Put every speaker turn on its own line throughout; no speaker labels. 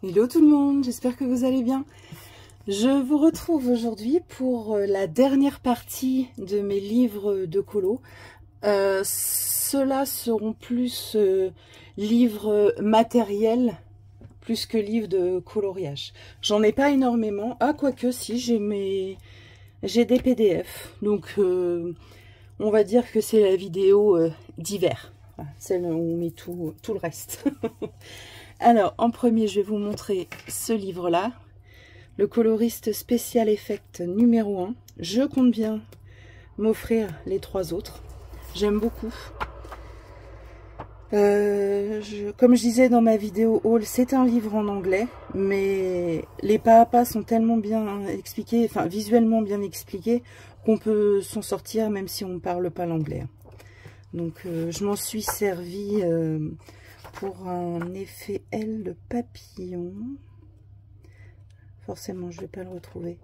Hello tout le monde, j'espère que vous allez bien. Je vous retrouve aujourd'hui pour la dernière partie de mes livres de colo. Ceux-là seront plus livres matériels, plus que livres de coloriage. J'en ai pas énormément. Ah, quoique si, j'ai des PDF. Donc, on va dire que c'est la vidéo d'hiver. Voilà, celle où on met tout le reste. Alors, en premier, je vais vous montrer ce livre-là. Le coloriste Special Effect numéro 1. Je compte bien m'offrir les 3 autres. J'aime beaucoup. Comme je disais dans ma vidéo haul, c'est un livre en anglais, mais les pas à pas sont tellement bien expliqués, enfin visuellement bien expliqués, qu'on peut s'en sortir même si on ne parle pas l'anglais. Donc je m'en suis servi pour un effet L de papillon. Forcément, je ne vais pas le retrouver.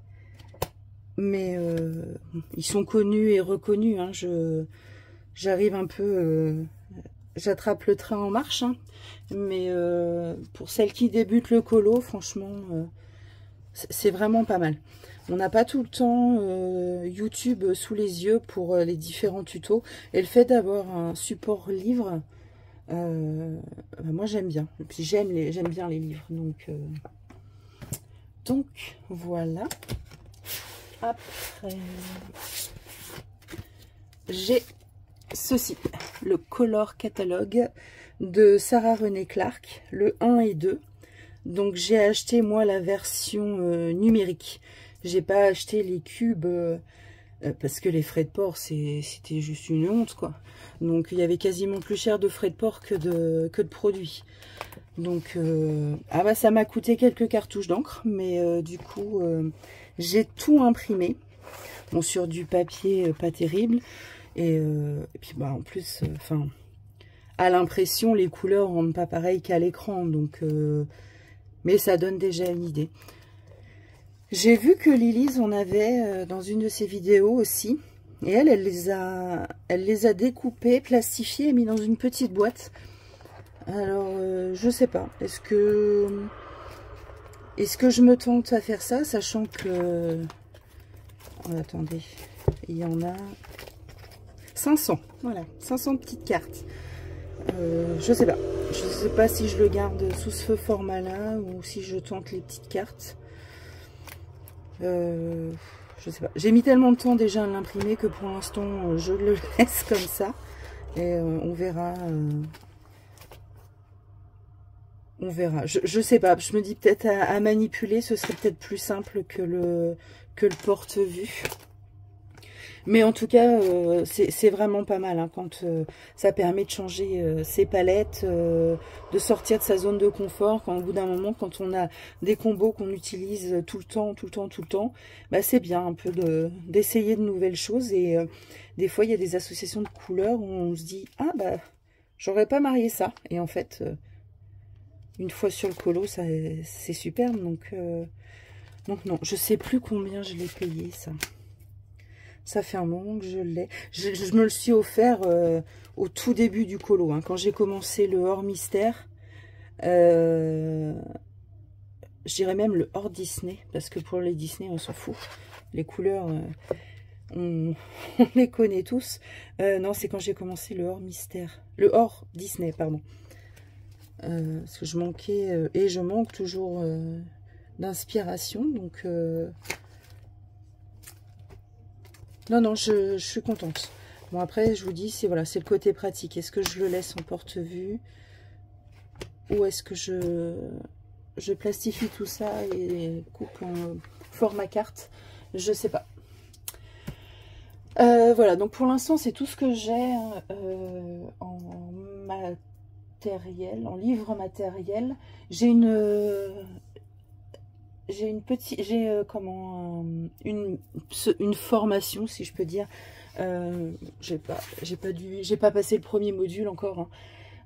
Mais ils sont connus et reconnus. Hein. J'arrive un peu... J'attrape le train en marche. Hein. Mais pour celles qui débutent le colo, franchement, c'est vraiment pas mal. On n'a pas tout le temps YouTube sous les yeux pour les différents tutos. Et le fait d'avoir un support livre... moi j'aime bien, et puis j'aime bien les livres, donc voilà. Après j'ai ceci, le Color Catalogue de Sarah René Clark, le 1 et 2. Donc j'ai acheté moi la version numérique, j'ai pas acheté les cubes parce que les frais de port c'était juste une honte quoi. Donc il y avait quasiment plus cher de frais de port que de produits. Donc ah bah ça m'a coûté quelques cartouches d'encre, mais du coup j'ai tout imprimé. Bon, sur du papier pas terrible et puis bah en plus enfin à l'impression les couleurs rendent pas pareil qu'à l'écran, donc mais ça donne déjà une idée. J'ai vu que Lilise en avait dans une de ses vidéos aussi. Et elle les a découpées, plastifiées et mis dans une petite boîte. Alors, je sais pas. Est-ce que je me tente à faire ça, sachant que... Oh, attendez, il y en a 500. Voilà, 500 petites cartes. Je sais pas. Je sais pas si je le garde sous ce format-là ou si je tente les petites cartes. Je sais pas. J'ai mis tellement de temps déjà à l'imprimer que pour l'instant je le laisse comme ça et on verra. On verra. Je sais pas. Je me dis peut-être à manipuler, ce serait peut-être plus simple que le porte-vue. Mais en tout cas, c'est vraiment pas mal hein, quand ça permet de changer ses palettes, de sortir de sa zone de confort. Quand au bout d'un moment, quand on a des combos qu'on utilise tout le temps, bah, c'est bien un peu d'essayer de nouvelles choses. Et des fois, il y a des associations de couleurs où on se dit « Ah, bah, j'aurais pas marié ça ». Et en fait, une fois sur le colo, c'est superbe. Donc non, je sais plus combien je l'ai payé, ça. Ça fait un moment que je l'ai. Je me le suis offert au tout début du colo. Hein, quand j'ai commencé le hors mystère. Je dirais même le hors Disney. Parce que pour les Disney, on s'en fout. Les couleurs, on les connaît tous. Non, c'est quand j'ai commencé le hors mystère. Le hors Disney, pardon. Parce que je manquais, et je manque toujours d'inspiration. Donc... Non, je suis contente. Bon, après, je vous dis, voilà, c'est le côté pratique. Est-ce que je le laisse en porte-vue ou est-ce que je plastifie tout ça et coupe en format carte? Je sais pas. Voilà, donc pour l'instant, c'est tout ce que j'ai en matériel, en livre matériel. J'ai une formation, si je peux dire. J'ai pas passé le premier module encore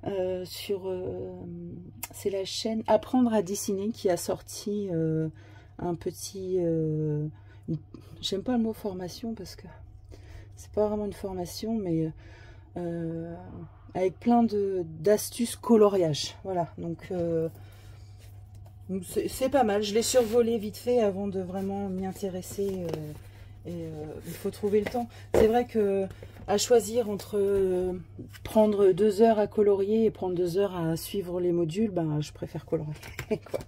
hein, c'est la chaîne Apprendre à dessiner qui a sorti un petit j'aime pas le mot formation parce que c'est pas vraiment une formation, mais avec plein d'astuces coloriage. Voilà, donc C'est pas mal. Je l'ai survolé vite fait avant de vraiment m'y intéresser. Il faut trouver le temps. C'est vrai que à choisir entre prendre 2 heures à colorier et prendre 2 heures à suivre les modules, ben, je préfère colorier. Quoi.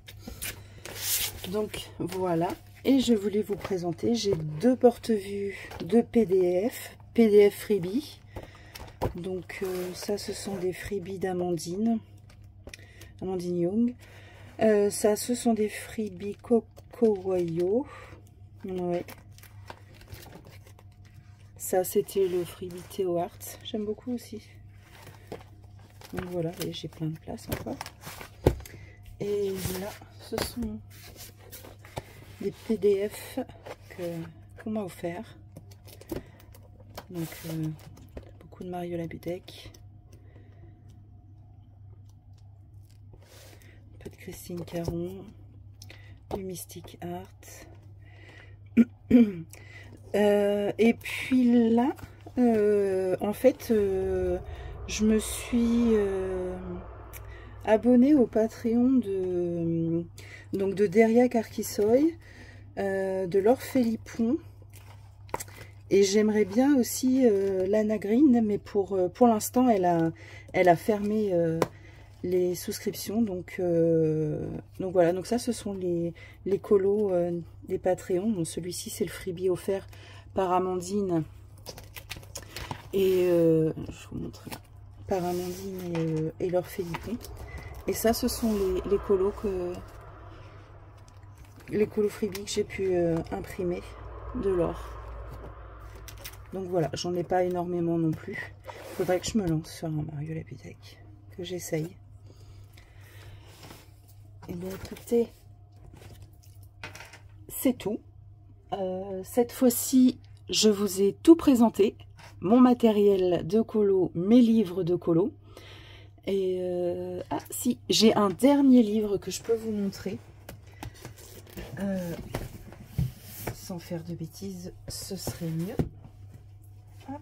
Donc voilà. Et je voulais vous présenter, j'ai 2 porte-vues de PDF freebie. Donc ça, ce sont des freebies d'Amandine Young. Ça, ce sont des freebies Coco Wayo. Ouais. Ça, c'était le freebie Théo Art. J'aime beaucoup aussi. Donc voilà, j'ai plein de place encore. Et là, ce sont des PDF qu'on m'a offert. Donc, beaucoup de Mario Labudec. Un peu de Christine Caron. Du Mystic Art. Et puis là, en fait, je me suis abonnée au Patreon de Deria Carquissoy, de Laure Philippon, et j'aimerais bien aussi Lana Green, mais pour l'instant, elle a fermé les souscriptions, donc voilà. Donc ça, ce sont les colos des Patreons. Bon, celui-ci, c'est le freebie offert par Amandine et je vous montre là, par Amandine et Laure Philippon. Et ça, ce sont les colos freebie que j'ai pu imprimer de Laure. Donc voilà, j'en ai pas énormément non plus. Il faudrait que je me lance sur un Mario Labudec, que j'essaye. Et bien écoutez, c'est tout. Cette fois-ci, je vous ai tout présenté. Mon matériel de colo, mes livres de colo. Et ah si, j'ai un dernier livre que je peux vous montrer. Sans faire de bêtises, ce serait mieux. Hop.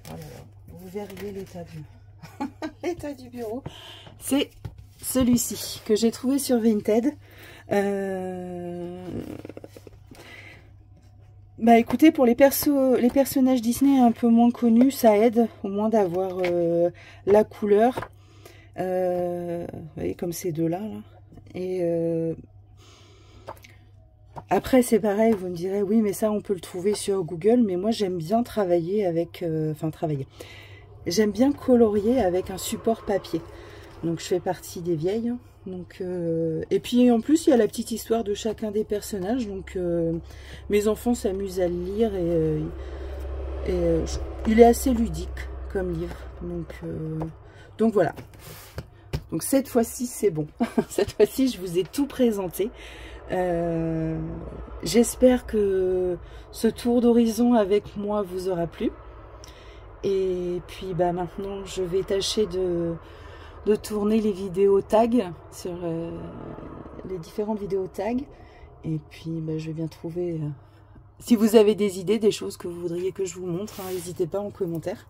Voilà, vous verriez l'état du bureau. C'est celui-ci que j'ai trouvé sur Vinted. Bah écoutez, pour les personnages Disney un peu moins connus, ça aide au moins d'avoir la couleur. Vous voyez, comme ces deux-là. Là. Et après, c'est pareil, vous me direz, oui, mais ça, on peut le trouver sur Google. Mais moi, j'aime bien travailler avec... J'aime bien colorier avec un support papier. Donc, je fais partie des vieilles. Hein. Donc, et puis, en plus, il y a la petite histoire de chacun des personnages. Donc, mes enfants s'amusent à le lire. Il est assez ludique comme livre. Donc voilà. Donc, cette fois-ci, c'est bon. Cette fois-ci, je vous ai tout présenté. J'espère que ce tour d'horizon avec moi vous aura plu. Et puis bah maintenant je vais tâcher de tourner les vidéos tags sur les différentes vidéos tags. Et puis bah, je vais bien trouver si vous avez des idées, des choses que vous voudriez que je vous montre, hein, n'hésitez pas en commentaire.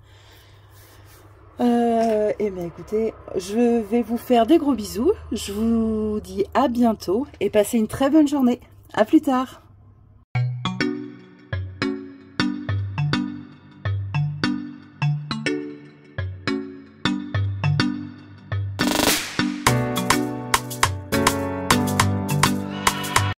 Et bien écoutez, je vais vous faire des gros bisous. Je vous dis à bientôt et passez une très bonne journée. À plus tard.